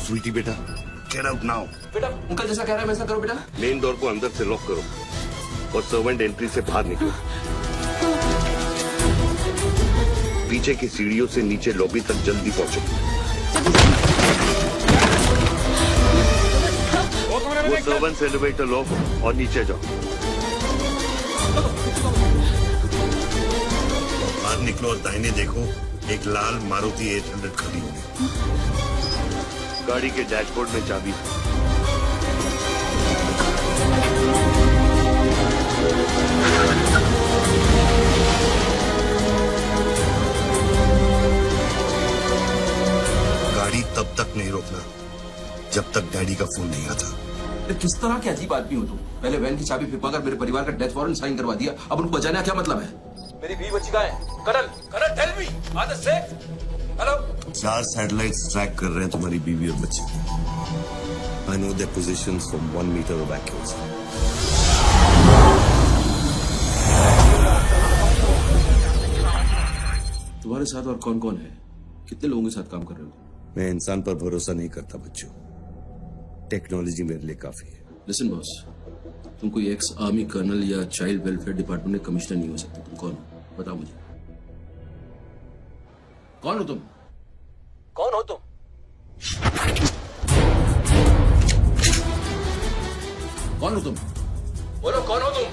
स्वीटी बेटा, get out now. बेटा uncle जैसा कह रहा है वैसा करो बेटा। मेन डोर को अंदर से लॉक करो और सर्वेंट एंट्री से बाहर निकलो। पीछे की सीढ़ियों से नीचे लॉबी तक जल्दी पहुंचो। वो सर्वेंट्स एलिवेटर लो और नीचे जाओ। बाहर निकलो और दाहिने देखो, एक लाल मारुति 800 खड़ी है। गाड़ी के डैशबोर्ड में चाबी है। गाड़ी तब तक नहीं रोकना जब तक डैडी का फोन नहीं आता। किस तरह के अजीब आदमी हो तुम? पहले वैन की चाबी फिरवाकर मेरे परिवार का डेथ वारंट साइन करवा दिया, अब उनको बचाने का क्या मतलब है? मेरी बीवी बच्ची कहाँ है? Karan tell me, are they safe? Hello? 4 satellites track कर रहे हैं तुम्हारी बीवी और बच्चे। I know their positions from 1 metre of accuracy. तुम्हारे साथ और कौन कौन है? कितने लोगों के साथ काम कर रहे हो? मैं इंसान पर भरोसा नहीं करता बच्चों, टेक्नोलॉजी मेरे लिए काफी है। लिसन बॉस, तुम कोई एक्स आर्मी कर्नल या चाइल्ड वेलफेयर डिपार्टमेंट के कमिश्नर नहीं हो सकते। तुम कौन हो? बताओ मुझे, कौन हो तुम? कौन हो तुम? कौन हो तुम? बोलो कौन हो तुम?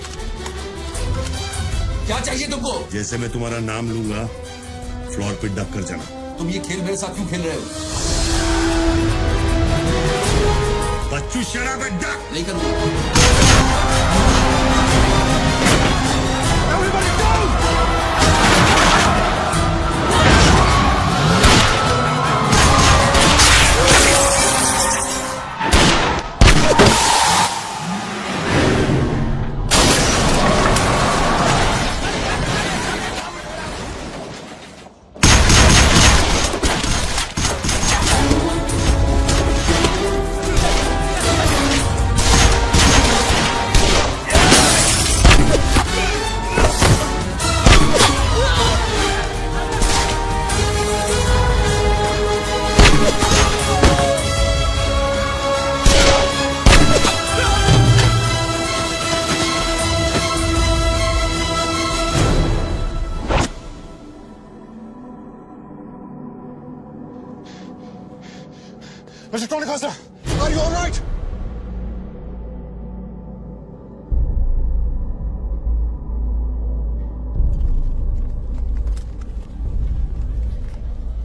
क्या चाहिए तुमको? जैसे मैं तुम्हारा नाम लूंगा फ्लोर पे डक कर जाना। तुम ये खेल मेरे साथ क्यों खेल रहे हो? बच्चू शराब डक नहीं करूंगा। Mr. Tony Costa, are you all right?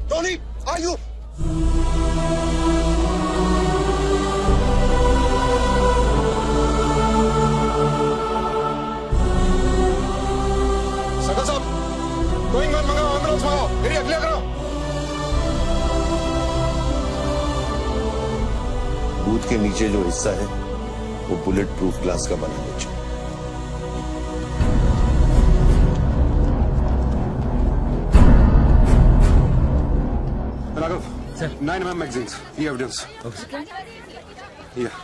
Tony, are you? सकल साहब, गोइंग मैन मंगाओ, एम्बुलेंस मंगाओ, मेरी अगले करो। बूथ के नीचे जो हिस्सा है वो बुलेट प्रूफ ग्लास का बना है बच्चों। राघव, 9mm magazines, ये evidence. Yeah.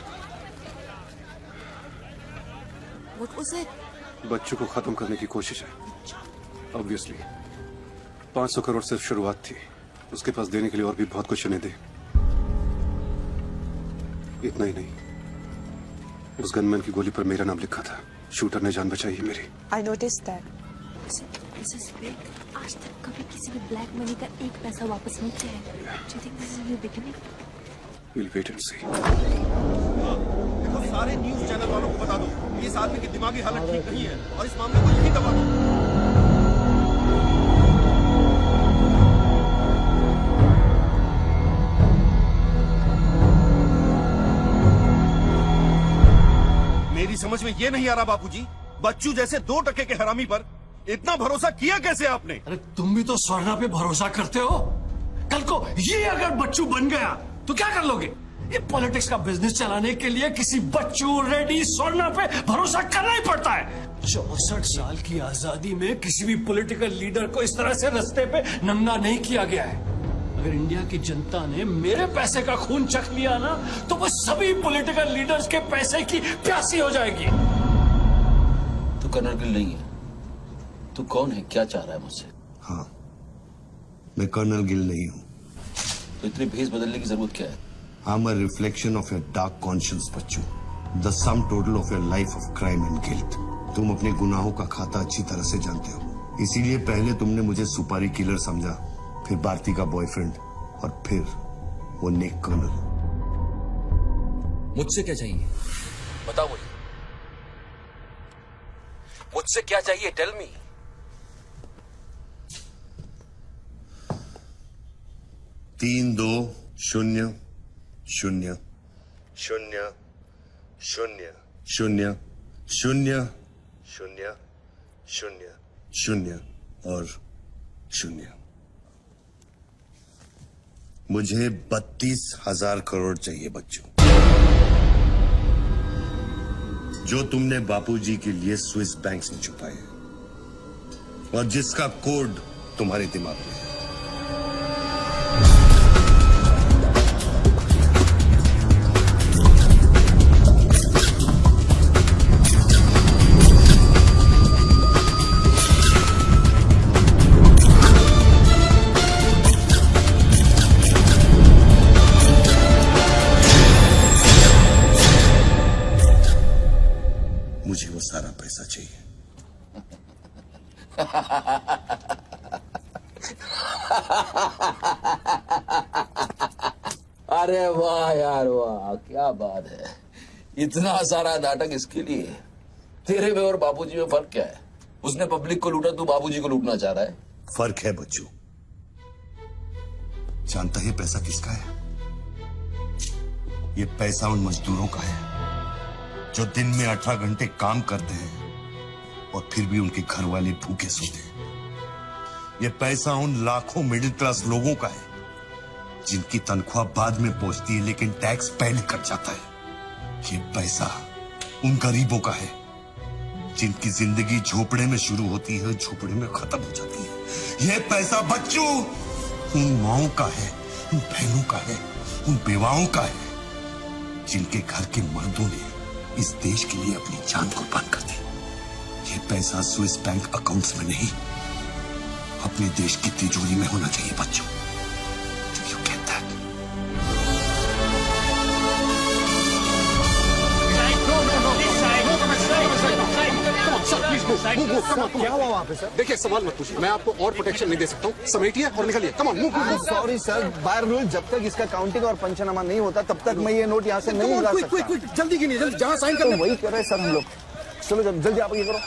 What was it? बच्चों को खत्म करने की कोशिश है। Obviously, 500 करोड़ सिर्फ शुरुआत थी। उसके पास देने के लिए और भी बहुत कुछ उन्हें दे। इतना ही नहीं, उस गनमैन की गोली पर मेरा नाम लिखा था। शूटर ने जान बचाई है मेरी। I noticed that. This is big. आज तक कभी किसी भी ब्लैक मनी का एक पैसा वापस नहीं किया है। Do you think this is a new beginning? We'll wait and see. देखो, सारे न्यूज़ चैनल वालों को बता दो, इस आदमी की दिमागी हालत ठीक नहीं है और इस मामले को यही दबा दो। मेरी समझ में ये नहीं आ रहा बापूजी, बच्चू जैसे 2% के हरामी पर इतना भरोसा किया कैसे आपने? अरे तुम भी तो स्वर्णा पे भरोसा करते हो। कल को ये अगर बच्चू बन गया तो क्या कर लोगे? ये पॉलिटिक्स का बिजनेस चलाने के लिए किसी बच्चू रेडी स्वर्णा पे भरोसा करना ही पड़ता है। 64 साल की आजादी में किसी भी पॉलिटिकल लीडर को इस तरह से रास्ते पे नंगा नहीं किया गया है। अगर इंडिया की जनता ने मेरे पैसे का खून चख लिया ना, तो वो सभी पॉलिटिकल लीडर्स के पैसे की प्यासी हो जाएगी। तू कर्नल गिल नहीं है। तू कौन है? क्या चाह रहा है मुझसे? हाँ, मैं कर्नल गिल नहीं हूँ। तो इतनी भेस बदलने की जरूरत क्या है? I'm a reflection of your dark conscience, बच्चों. The sum total of your life of crime and guilt. तुम अपने गुनाहों का खाता अच्छी तरह से जानते हो. इसीलिए पहले तुमने मुझे सुपारी किलर समझा, फिर भारती का बॉयफ्रेंड और फिर वो नेक कर्नल. मुझसे क्या चाहिए बताओ मुझे. मुझसे क्या चाहिए? Tell me. 3 2 0 0 0 0 0 0 0 0 0 और 0. मुझे 32,000 करोड़ चाहिए बच्चों, जो तुमने बापूजी के लिए स्विस बैंक में छुपाए और जिसका कोड तुम्हारे दिमाग में है. मुझे वो सारा पैसा चाहिए. अरे वाह यार वाह, क्या बात है. इतना सारा नाटक इसके लिए. तेरे में और बापूजी में फर्क क्या है? उसने पब्लिक को लूटा, तू बापूजी को लूटना चाह रहा है. फर्क है बच्चों. जानता है पैसा किसका है? ये पैसा उन मजदूरों का है जो दिन में 18 घंटे काम करते हैं और फिर भी उनके घर वाले भूखे सोते हैं. ये पैसा उन लाखों मिडिल क्लास लोगों का है जिनकी तनख्वाह बाद में पहुंचती है लेकिन टैक्स पहले कट जाता है. ये पैसा उन गरीबों का है जिनकी जिंदगी झोपड़े में शुरू होती है, झोपड़े में खत्म हो जाती है. ये पैसा बच्चों उन माओं का है, उन बहनों का है, उन बेवाओं का है जिनके घर के मर्दों ने इस देश के लिए अपनी जान कुर्बान कर दी. ये पैसा स्विस बैंक अकाउंट्स में नहीं, अपने देश की तिजोरी में होना चाहिए बच्चों. You get that? क्या हुआ वहाँ पे सर? देखिए सवाल मत पूछिए, मैं आपको और प्रोटेक्शन नहीं दे सकता हूँ. समेटिए और निकलिए. Come on move. Sorry sir, by rule जब तक इसका काउंटिंग और पंचनामा नहीं होता तब तक मैं ये नोट यहाँ से नहीं ला सकता. जल्दी गिनिए, जल्दी. जहाँ साइन तो वही कर रहे हैं सर हम लोग. चलो जल्दी आप ये करो.